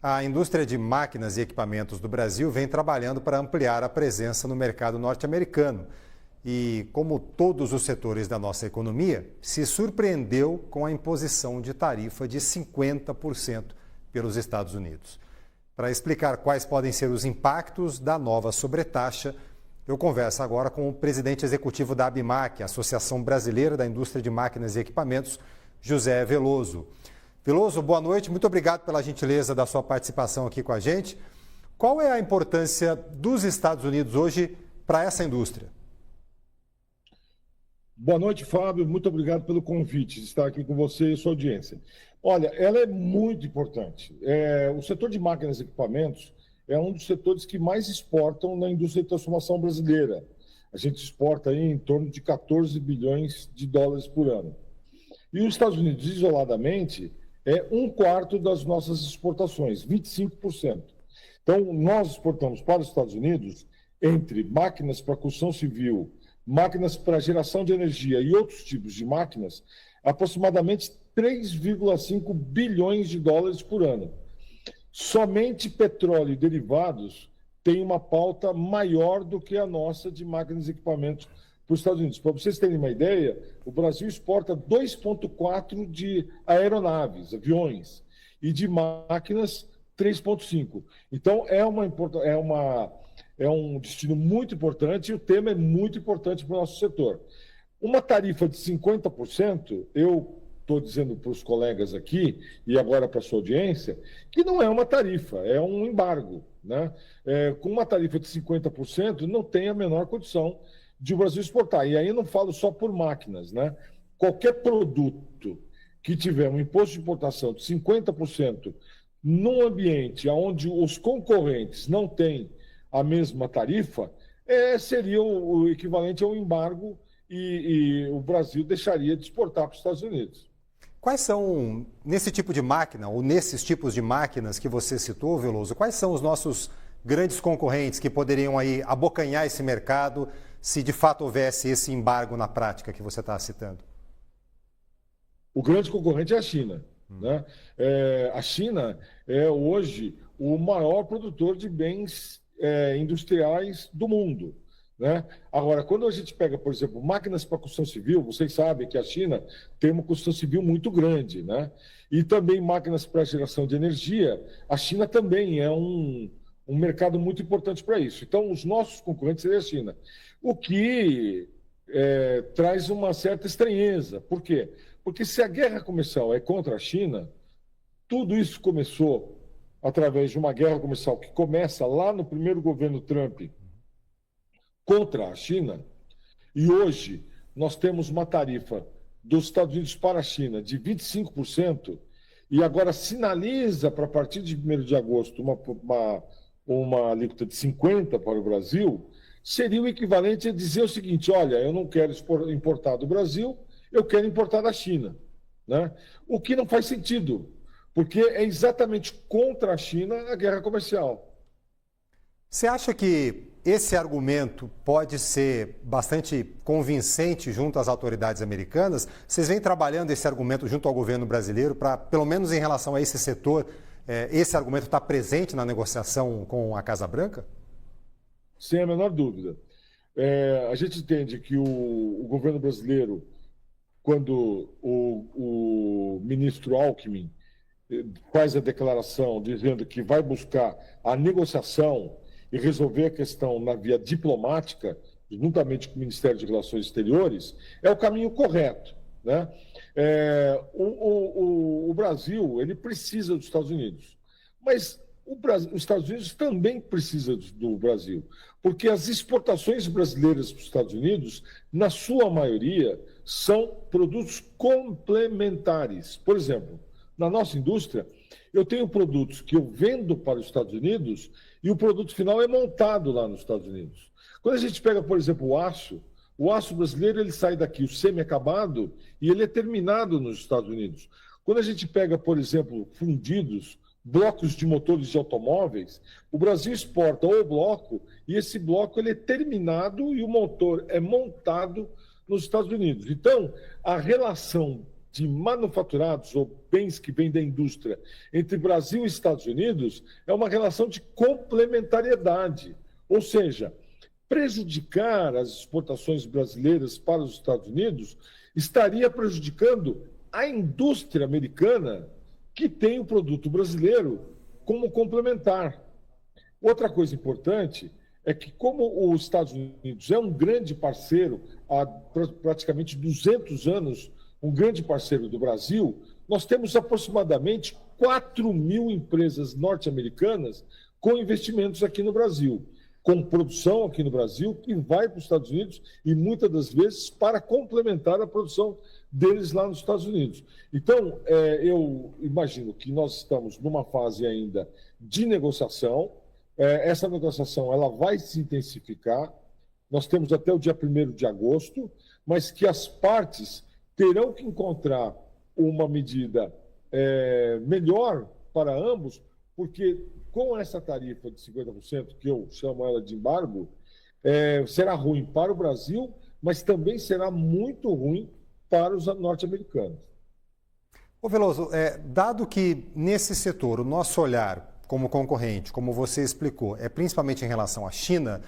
A indústria de máquinas e equipamentos do Brasil vem trabalhando para ampliar a presença no mercado norte-americano. E, como todos os setores da nossa economia, se surpreendeu com a imposição de tarifa de 50% pelos Estados Unidos. Para explicar quais podem ser os impactos da nova sobretaxa, eu converso agora com o presidente executivo da ABIMAQ, Associação Brasileira da Indústria de Máquinas e Equipamentos, José Veloso. Veloso, boa noite, muito obrigado pela gentileza da sua participação aqui com a gente. Qual é a importância dos Estados Unidos hoje para essa indústria? Boa noite, Fábio. Muito obrigado pelo convite de estar aqui com você e sua audiência. Olha, ela é muito importante. O setor de máquinas e equipamentos é um dos setores que mais exportam na indústria de transformação brasileira. A gente exporta aí em torno de 14 bilhões de dólares por ano. E os Estados Unidos, isoladamente, é 1/4 das nossas exportações, 25%. Então, nós exportamos para os Estados Unidos, entre máquinas para construção civil, máquinas para geração de energia e outros tipos de máquinas, aproximadamente 3,5 bilhões de dólares por ano. Somente petróleo e derivados tem uma pauta maior do que a nossa de máquinas e equipamentos para os Estados Unidos. Para vocês terem uma ideia, o Brasil exporta 2,4 de aeronaves, aviões, e de máquinas 3,5. Então, é um destino muito importante e o tema é muito importante para o nosso setor. Uma tarifa de 50%, eu estou dizendo para os colegas aqui, e agora para a sua audiência, que não é uma tarifa, é um embargo, né? Com uma tarifa de 50%, não tem a menor condição de o Brasil exportar. E aí eu não falo só por máquinas, né? Qualquer produto que tiver um imposto de importação de 50% num ambiente onde os concorrentes não têm a mesma tarifa, seria o equivalente a um embargo e o Brasil deixaria de exportar para os Estados Unidos. Quais são, nesse tipo de máquina, ou nesses tipos de máquinas que você citou, Veloso, quais são os nossos grandes concorrentes que poderiam aí abocanhar esse mercado se de fato houvesse esse embargo na prática que você está citando? O grande concorrente é a China, né? A China é hoje o maior produtor de bens industriais do mundo, né? Agora, quando a gente pega, por exemplo, máquinas para construção civil, vocês sabem que a China tem uma construção civil muito grande, né? E também máquinas para geração de energia, a China também é um mercado muito importante para isso. Então, os nossos concorrentes seriam a China. O que traz uma certa estranheza. Por quê? Porque se a guerra comercial é contra a China, tudo isso começou através de uma guerra comercial que começa lá no primeiro governo Trump contra a China, e hoje nós temos uma tarifa dos Estados Unidos para a China de 25%, e agora sinaliza para a partir de 1º de agosto uma alíquota de 50% para o Brasil, seria o equivalente a dizer o seguinte: olha, eu não quero importar do Brasil, eu quero importar da China, né? O que não faz sentido, porque é exatamente contra a China a guerra comercial. Você acha que esse argumento pode ser bastante convincente junto às autoridades americanas? Vocês vêm trabalhando esse argumento junto ao governo brasileiro para, pelo menos em relação a esse setor, esse argumento está presente na negociação com a Casa Branca? Sem a menor dúvida. A gente entende que o governo brasileiro, quando o ministro Alckmin faz a declaração dizendo que vai buscar a negociação e resolver a questão na via diplomática, juntamente com o Ministério de Relações Exteriores, é o caminho correto, né? O Brasil, ele precisa dos Estados Unidos, mas os Estados Unidos também precisam do Brasil, porque as exportações brasileiras para os Estados Unidos, na sua maioria, são produtos complementares. Por exemplo, na nossa indústria, eu tenho produtos que eu vendo para os Estados Unidos e o produto final é montado lá nos Estados Unidos. Quando a gente pega, por exemplo, o aço brasileiro, ele sai daqui, o semi-acabado, e ele é terminado nos Estados Unidos. Quando a gente pega, por exemplo, fundidos, blocos de motores de automóveis, o Brasil exporta o bloco e esse bloco ele é terminado e o motor é montado nos Estados Unidos. Então, a relação de manufaturados ou bens que vêm da indústria entre Brasil e Estados Unidos é uma relação de complementariedade. Ou seja, prejudicar as exportações brasileiras para os Estados Unidos estaria prejudicando a indústria americana, que tem o produto brasileiro como complementar. Outra coisa importante é que, como os Estados Unidos é um grande parceiro, há praticamente 200 anos, um grande parceiro do Brasil, nós temos aproximadamente 4 mil empresas norte-americanas com investimentos aqui no Brasil, com produção aqui no Brasil, que vai para os Estados Unidos e muitas das vezes para complementar a produção deles lá nos Estados Unidos. Então, eu imagino que nós estamos numa fase ainda de negociação. Essa negociação ela vai se intensificar. Nós temos até o dia 1º de agosto, mas que as partes terão que encontrar uma medida melhor para ambos, porque com essa tarifa de 50%, que eu chamo ela de embargo, será ruim para o Brasil, mas também será muito ruim para os norte-americanos. Ô Veloso, dado que nesse setor o nosso olhar como concorrente, como você explicou, é principalmente em relação à China,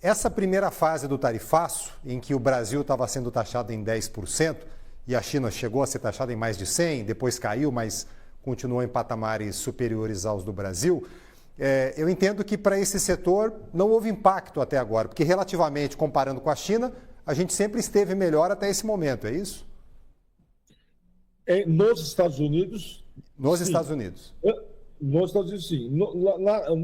essa primeira fase do tarifaço, em que o Brasil estava sendo taxado em 10% e a China chegou a ser taxada em mais de 100%, depois caiu, mas continuou em patamares superiores aos do Brasil, eu entendo que para esse setor não houve impacto até agora, porque relativamente, comparando com a China, a gente sempre esteve melhor até esse momento, é isso? Nos Estados Unidos... Nos sim. Estados Unidos. Nos Estados Unidos, sim.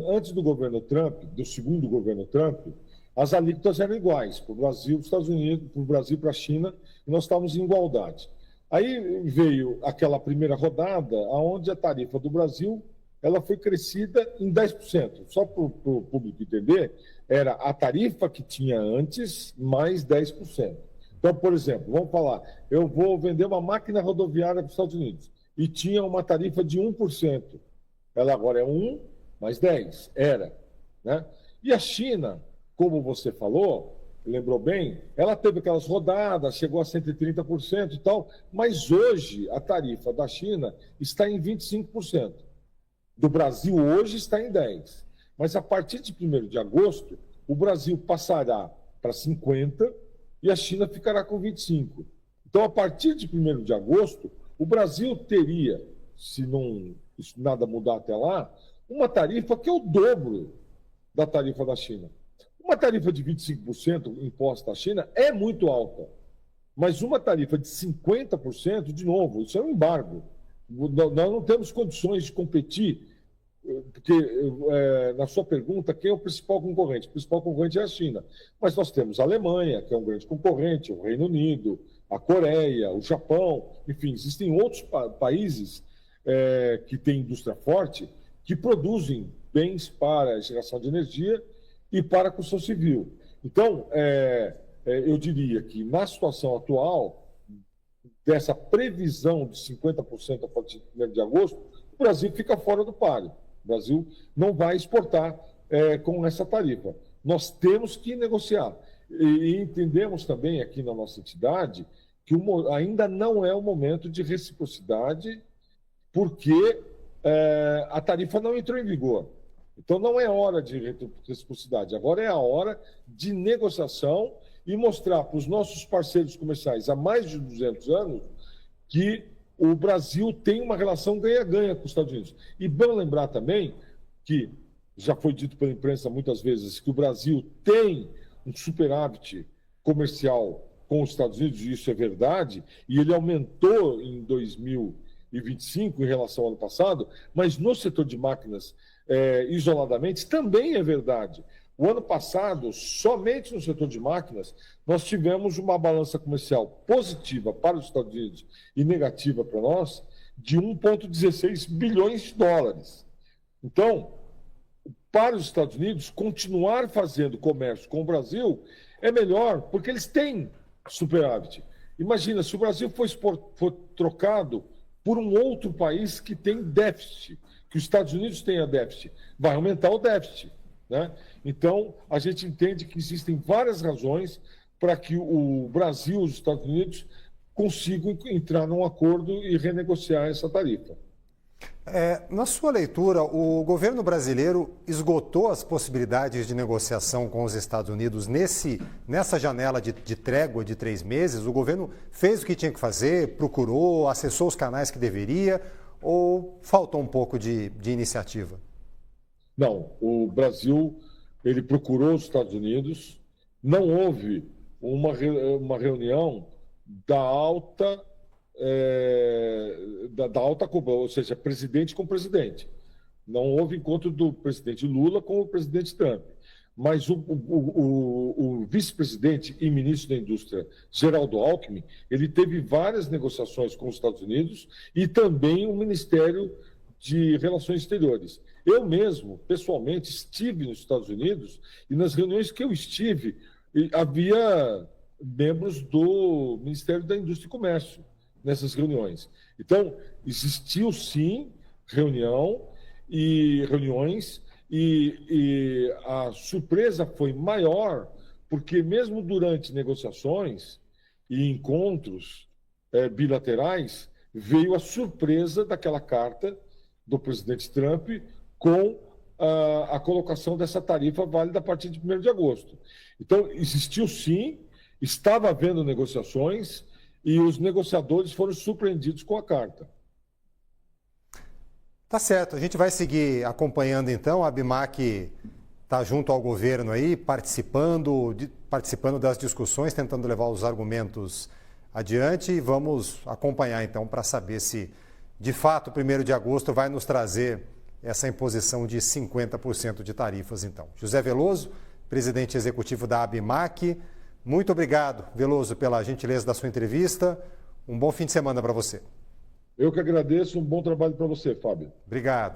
Antes do governo Trump, do segundo governo Trump, as alíquotas eram iguais para o Brasil, para os Estados Unidos, para o Brasil, para a China, e nós estávamos em igualdade. Aí veio aquela primeira rodada, onde a tarifa do Brasil ela foi crescida em 10%. Só para o público entender, era a tarifa que tinha antes, mais 10%. Então, por exemplo, vamos falar, eu vou vender uma máquina rodoviária para os Estados Unidos, e tinha uma tarifa de 1%. Ela agora é 1 mais 10, era. Né? E a China, como você falou, lembrou bem, ela teve aquelas rodadas, chegou a 130% e tal, mas hoje a tarifa da China está em 25%. Do Brasil hoje está em 10%. Mas a partir de 1º de agosto, o Brasil passará para 50% e a China ficará com 25%. Então, a partir de 1º de agosto, o Brasil teria, se nada mudar até lá, uma tarifa que é o dobro da tarifa da China. Uma tarifa de 25% imposta à China é muito alta, mas uma tarifa de 50%, de novo, isso é um embargo. Nós não temos condições de competir, porque, na sua pergunta, quem é o principal concorrente? O principal concorrente é a China. Mas nós temos a Alemanha, que é um grande concorrente, o Reino Unido, a Coreia, o Japão, enfim, existem outros países que têm indústria forte, que produzem bens para a geração de energia e para a construção civil. Então, eu diria que na situação atual, dessa previsão de 50% a partir de 1º de agosto, o Brasil fica fora do páreo. O Brasil não vai exportar com essa tarifa. Nós temos que negociar. E entendemos também aqui na nossa entidade que ainda não é o momento de reciprocidade, porque a tarifa não entrou em vigor. Então, não é hora de reciprocidade. Agora é a hora de negociação e mostrar para os nossos parceiros comerciais há mais de 200 anos que o Brasil tem uma relação ganha-ganha com os Estados Unidos. E bom lembrar também que, já foi dito pela imprensa muitas vezes, que o Brasil tem um superávit comercial com os Estados Unidos, e isso é verdade, e ele aumentou em 2025 em relação ao ano passado, mas no setor de máquinas, isoladamente, também é verdade. O ano passado, somente no setor de máquinas, nós tivemos uma balança comercial positiva para os Estados Unidos e negativa para nós, de 1,16 bilhões de dólares. Então, para os Estados Unidos, continuar fazendo comércio com o Brasil é melhor, porque eles têm superávit. Imagina, se o Brasil for trocado por um outro país que tem déficit, que os Estados Unidos tenha déficit, vai aumentar o déficit, né? Então, a gente entende que existem várias razões para que o Brasil e os Estados Unidos consigo entrar num acordo e renegociar essa tarifa. Na sua leitura, o governo brasileiro esgotou as possibilidades de negociação com os Estados Unidos nessa janela de trégua de 3 meses? O governo fez o que tinha que fazer, procurou, acessou os canais que deveria, ou faltou um pouco de iniciativa? Não, o Brasil ele procurou os Estados Unidos, não houve uma reunião da alta cúpula, ou seja, presidente com presidente. Não houve encontro do presidente Lula com o presidente Trump. Mas o vice-presidente e ministro da Indústria, Geraldo Alckmin, ele teve várias negociações com os Estados Unidos e também o Ministério de Relações Exteriores. Eu mesmo, pessoalmente, estive nos Estados Unidos e nas reuniões que eu estive, havia membros do Ministério da Indústria e Comércio nessas reuniões. Então, existiu sim reuniões e a surpresa foi maior, porque mesmo durante negociações e encontros bilaterais, veio a surpresa daquela carta do presidente Trump com a colocação dessa tarifa válida a partir de 1º de agosto. Então, existiu sim, estava havendo negociações e os negociadores foram surpreendidos com a carta. Tá certo, a gente vai seguir acompanhando então. A ABIMAQ está junto ao governo aí, participando das discussões, tentando levar os argumentos adiante, e vamos acompanhar então para saber se de fato o 1º de agosto vai nos trazer essa imposição de 50% de tarifas então. José Veloso, presidente executivo da ABIMAQ, muito obrigado, Veloso, pela gentileza da sua entrevista. Um bom fim de semana para você. Eu que agradeço, um bom trabalho para você, Fábio. Obrigado.